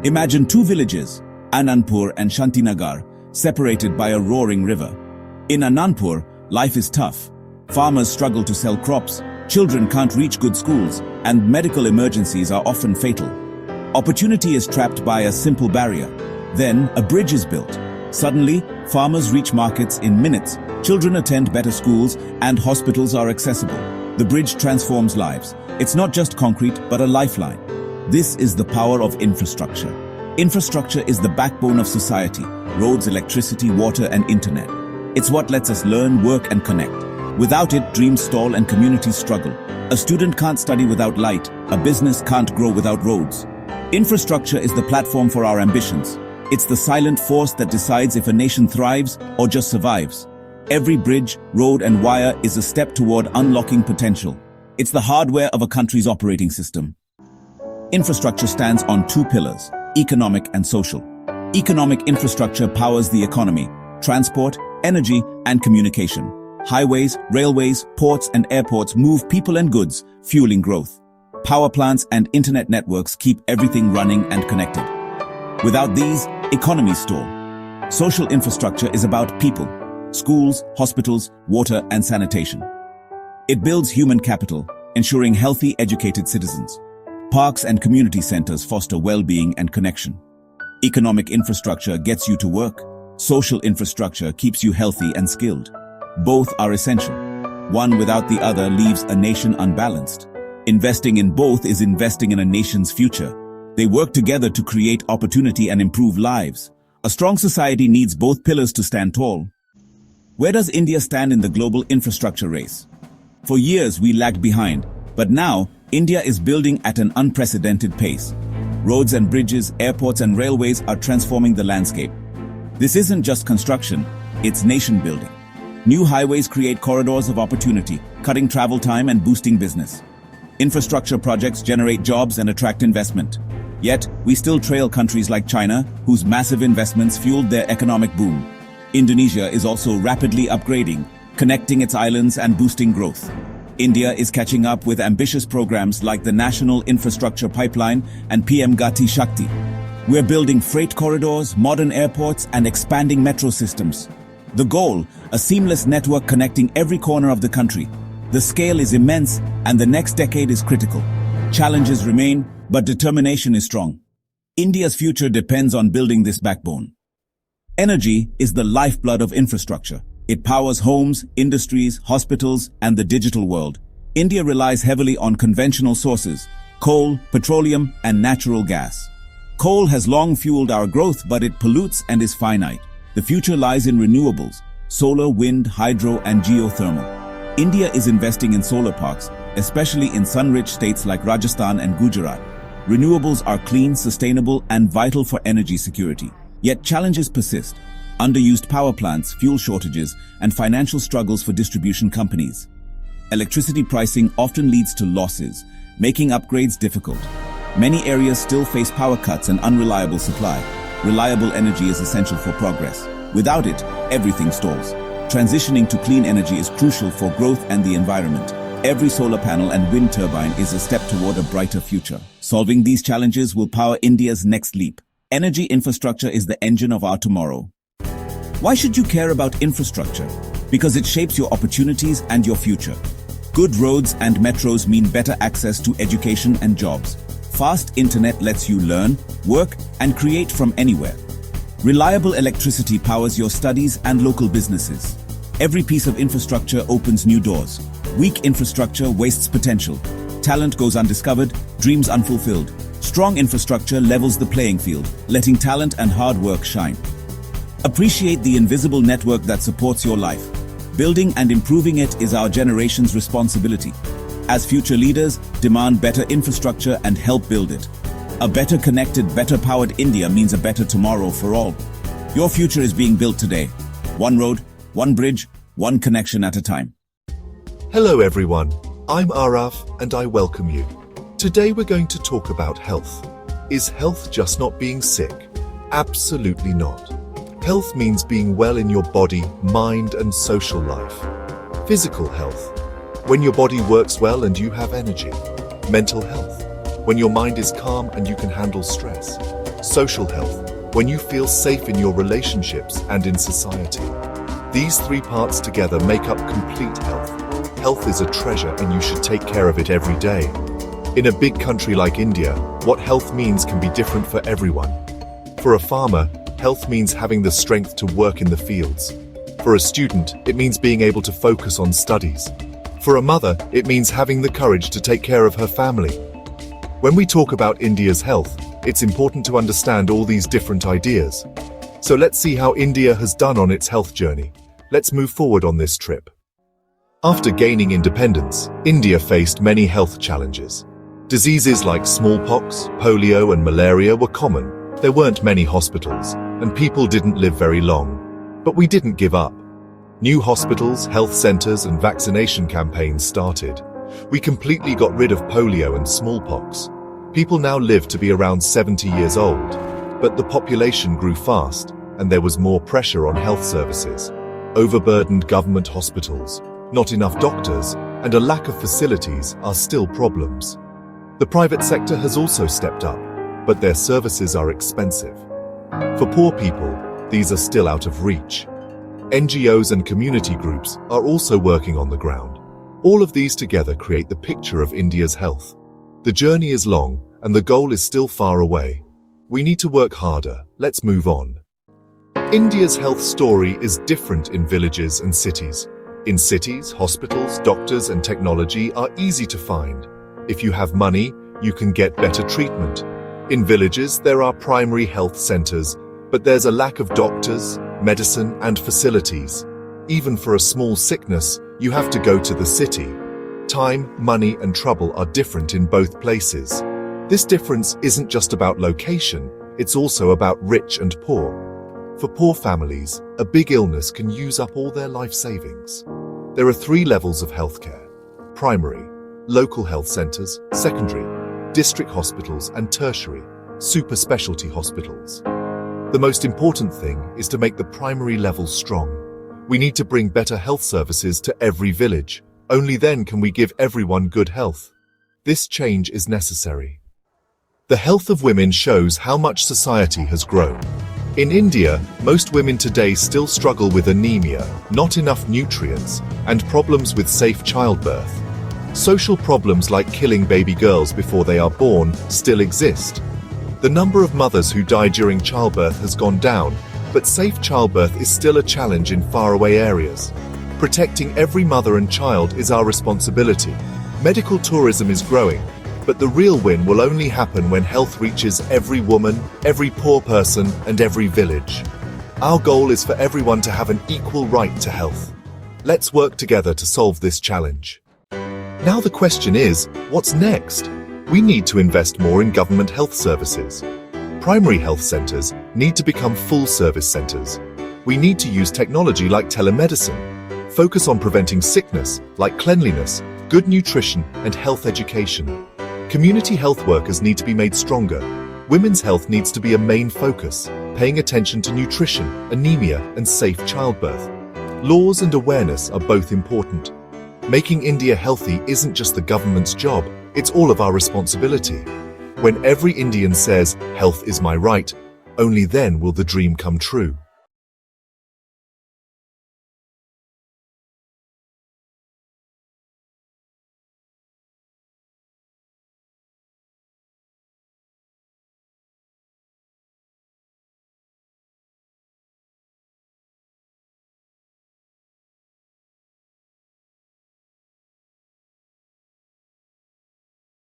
Imagine two villages, Anandpur and Shantinagar, separated by a roaring river. In Anandpur, life is tough. Farmers struggle to sell crops, children can't reach good schools, and medical emergencies are often fatal. Opportunity is trapped by a simple barrier. Then, a bridge is built. Suddenly, farmers reach markets in minutes, children attend better schools, and hospitals are accessible. The bridge transforms lives. It's not just concrete, but a lifeline. This is the power of infrastructure. Infrastructure is the backbone of society: roads, electricity, water, and internet. It's what lets us learn, work, and connect. Without it, dreams stall and communities struggle. A student can't study without light. A business can't grow without roads. Infrastructure is the platform for our ambitions. It's the silent force that decides if a nation thrives or just survives. Every bridge, road, and wire is a step toward unlocking potential. It's the hardware of a country's operating system. Infrastructure stands on two pillars: economic and social. Economic infrastructure powers the economy: transport, energy, and communication. Highways, railways, ports, and airports move people and goods, fueling growth. Power plants and internet networks keep everything running and connected. Without these, economies stall. Social infrastructure is about people: schools, hospitals, water, and sanitation. It builds human capital, ensuring healthy, educated citizens. Parks and community centers foster well-being and connection. Economic infrastructure gets you to work. Social infrastructure keeps you healthy and skilled. Both are essential. One without the other leaves a nation unbalanced. Investing in both is investing in a nation's future. They work together to create opportunity and improve lives. A strong society needs both pillars to stand tall. Where does India stand in the global infrastructure race? For years, we lagged behind, but now, India is building at an unprecedented pace. Roads and bridges, airports and railways are transforming the landscape. This isn't just construction, it's nation building. New highways create corridors of opportunity, cutting travel time and boosting business. Infrastructure projects generate jobs and attract investment. Yet, we still trail countries like China, whose massive investments fueled their economic boom. Indonesia is also rapidly upgrading, connecting its islands and boosting growth. India is catching up with ambitious programs like the National Infrastructure Pipeline and PM Gati Shakti. We're building freight corridors, modern airports, and expanding metro systems. The goal, a seamless network connecting every corner of the country. The scale is immense, and the next decade is critical. Challenges remain, but determination is strong. India's future depends on building this backbone. Energy is the lifeblood of infrastructure. It powers homes, industries, hospitals, and the digital world. India relies heavily on conventional sources: coal, petroleum, and natural gas. Coal has long fueled our growth, but it pollutes and is finite. The future lies in renewables: solar, wind, hydro, and geothermal. India is investing in solar parks, especially in sun-rich states like Rajasthan and Gujarat. Renewables are clean, sustainable, and vital for energy security. Yet challenges persist: underused power plants, fuel shortages, and financial struggles for distribution companies. Electricity pricing often leads to losses, making upgrades difficult. Many areas still face power cuts and unreliable supply. Reliable energy is essential for progress. Without it, everything stalls. Transitioning to clean energy is crucial for growth and the environment. Every solar panel and wind turbine is a step toward a brighter future. Solving these challenges will power India's next leap. Energy infrastructure is the engine of our tomorrow. Why should you care about infrastructure? Because it shapes your opportunities and your future. Good roads and metros mean better access to education and jobs. Fast internet lets you learn, work, and create from anywhere. Reliable electricity powers your studies and local businesses. Every piece of infrastructure opens new doors. Weak infrastructure wastes potential. Talent goes undiscovered, dreams unfulfilled. Strong infrastructure levels the playing field, letting talent and hard work shine. Appreciate the invisible network that supports your life. Building and improving it is our generation's responsibility. As future leaders, demand better infrastructure and help build it. A better connected, better powered India means a better tomorrow for all. Your future is being built today. One road, one bridge, one connection at a time. Hello everyone, I'm Araf and I welcome you. Today we're going to talk about health. Is health just not being sick? Absolutely not. Health means being well in your body, mind and social life. Physical health, when your body works well and you have energy. Mental health, when your mind is calm and you can handle stress. social health, when you feel safe in your relationships and in society. These three parts together make up complete health. Health is a treasure and you should take care of it every day. In a big country like India, what health means can be different for everyone. For a farmer, health means having the strength to work in the fields. For a student, it means being able to focus on studies. For a mother, it means having the courage to take care of her family. When we talk about India's health, it's important to understand all these different ideas. So let's see how India has done on its health journey. Let's move forward on this trip. After gaining independence, India faced many health challenges. Diseases like smallpox, polio, and malaria were common. There weren't many hospitals, and people didn't live very long. But we didn't give up. New hospitals, health centers, and vaccination campaigns started. We completely got rid of polio and smallpox. People now live to be around 70 years old. But the population grew fast, and there was more pressure on health services. Overburdened government hospitals, not enough doctors, and a lack of facilities are still problems. The private sector has also stepped up, but their services are expensive. For poor people, these are still out of reach. NGOs and community groups are also working on the ground. All of these together create the picture of India's health. The journey is long, and the goal is still far away. We need to work harder. Let's move on. India's health story is different in villages and cities. In cities, hospitals, doctors, and technology are easy to find. If you have money, you can get better treatment. In villages, there are primary health centers, but there's a lack of doctors, medicine, and facilities. Even for a small sickness, you have to go to the city. Time, money, and trouble are different in both places. This difference isn't just about location, it's also about rich and poor. For poor families, a big illness can use up all their life savings. There are 3 levels of healthcare: primary, local health centers; secondary, district hospitals; and tertiary, super specialty hospitals. The most important thing is to make the primary level strong. We need to bring better health services to every village. Only then can we give everyone good health. This change is necessary. The health of women shows how much society has grown. In India, most women today still struggle with anemia, not enough nutrients, and problems with safe childbirth. Social problems like killing baby girls before they are born still exist. The number of mothers who die during childbirth has gone down, but safe childbirth is still a challenge in faraway areas. Protecting every mother and child is our responsibility. Medical tourism is growing, but the real win will only happen when health reaches every woman, every poor person, and every village. Our goal is for everyone to have an equal right to health. Let's work together to solve this challenge. Now the question is, what's next? We need to invest more in government health services. Primary health centers need to become full-service centers. We need to use technology like telemedicine, focus on preventing sickness like cleanliness, good nutrition, and health education. Community health workers need to be made stronger. Women's health needs to be a main focus, paying attention to nutrition, anemia, and safe childbirth. Laws and awareness are both important. Making India healthy isn't just the government's job, it's all of our responsibility. When every Indian says, "Health is my right," only then will the dream come true.